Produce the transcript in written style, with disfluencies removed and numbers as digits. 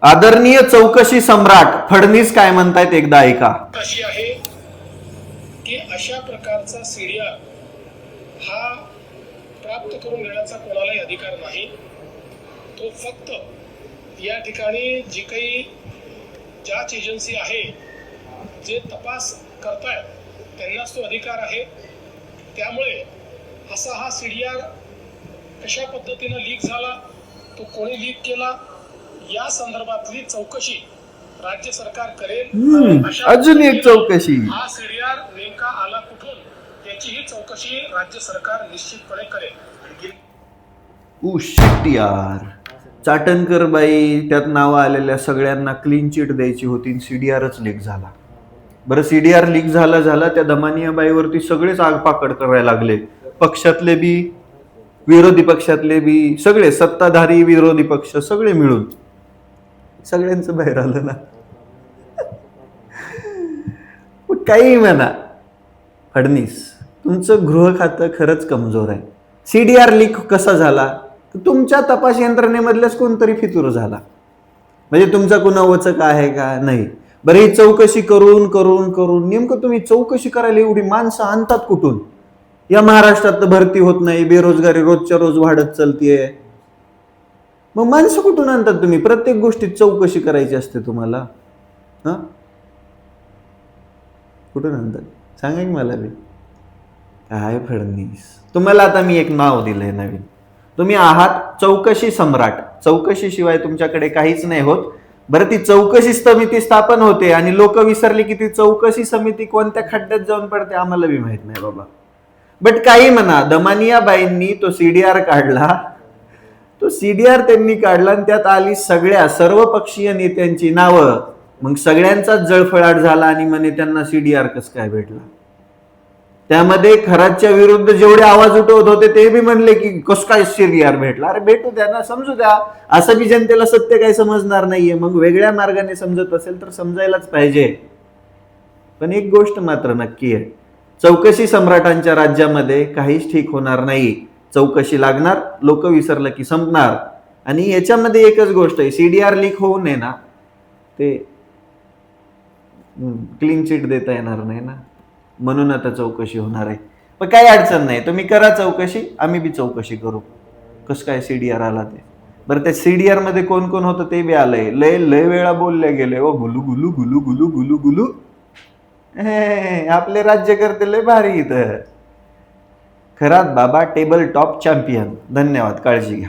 आदरणीय चौकशी सम्राट फडणवीस काय म्हणतायत एकदा ऐका. अशी आहे की अशा प्रकारचा सीडीआर हा प्राप्त करून घेण्याचा कोणालाही अधिकार नाही. तो फक्त या ठिकाणी जी काही जांच एजन्सी आहे, जे तपास करतायत त्यांनाच तो अधिकार आहे. त्यामुळे असा हा सीडीआर कशा पद्धतीनं लीक झाला, तो कोणी लीक केला, या संदर्भातली चौकशी राज्य सरकार करेल. अजून एक चौकशी, हा सीडीआर नेमका आला कुठून याचीही चौकशी राज्य सरकार निश्चितपणे करेल. शिट यार, चाटणकर बाई त्यात नावं आलेल्या सगळ्यांना क्लीन चिट द्यायची होती, सीडीआरच लीक झाला. बरं, सीडीआर लीक झाला त्या दमानिया बाईवरती सगळेच आगपाकड करायला लागले. पक्षातले बी, विरोधी पक्षातले बी, सगळे सत्ताधारी विरोधी पक्ष सगळे मिळून सगळ्यांचं बाहेर आलं ना. काही म्हणा फडणवीस, तुमचं गृह खातं खरंच कमजोर आहे. सीडीआर लीक कसा झाला? तुमच्या तपास यंत्रणेमधल्याच कोणतरी फितूर झाला. म्हणजे तुमचा कुणा वचक आहे का? नाही. बरं, ही चौकशी करून करून करून नेमकं तुम्ही चौकशी करायला एवढी माणसं आणतात कुठून? या महाराष्ट्रात तर भरती होत नाही, बेरोजगारी रोजच्या रोज वाढत चालतीये. मग माणसं कुठून आणतात तुम्ही? प्रत्येक गोष्टीत चौकशी करायची असते तुम्हाला. हा, कुठून आणतात सांगा की मला बी. काय फडणवीस, तुम्हाला आता मी एक नाव दिलंय नवीन. तुम्ही आहात चौकशी सम्राट. चौकशीशिवाय तुमच्याकडे काहीच नाही होत. बरं, ती चौकशी समिती स्थापन होते आणि लोक विसरली की ती चौकशी समिती कोणत्या खड्ड्यात जाऊन पडते आम्हाला बी माहित नाही बाबा. बट काही म्हणा, दमानिया बाईंनी तो सीडीआर काढला. तो सीडीआर त्यांनी काढला आणि त्यात आली सगळ्या सर्वपक्षीय नेत्यांची नावं. मग सगळ्यांचाच जळफळाट झाला आणि म्हणे त्यांना सीडीआर कसं काय भेटला. त्यामध्ये खराच्या विरुद्ध जेवढे आवाज उठवत होते ते बी म्हणले की कसं काय सीडीआर भेटला. अरे भेटू द्या ना, समजू द्या. असं बी जनतेला सत्य काही समजणार नाहीये. मग वेगळ्या मार्गाने समजत असेल तर समजायलाच पाहिजे. पण एक गोष्ट मात्र नक्की आहे, चौकशी सम्राटांच्या राज्यामध्ये काहीच ठीक होणार नाही. चौकशी लागणार, लोक विसरलं की संपणार. आणि याच्यामध्ये एकच गोष्ट आहे, सीडीआर लीक होऊ नये ना, ते क्लीन चिट देता येणार नाही ना, म्हणून आता चौकशी होणार आहे. पण काही अडचण नाही, तुम्ही करा चौकशी, आम्ही बी चौकशी करू कसं काय सीडीआर आला ते. बरं, त्या सीडीआर मध्ये कोण कोण होतं ते बी आलंय. लय लय वेळा बोलले गेले ओ गुलू गुलू गुलू गुलू गुलू गुलू. आपले राज्यकर्ते लय भारी इथं. खरात बाबा टेबल टॉप चॅम्पियन. धन्यवाद, काळजी घ्या.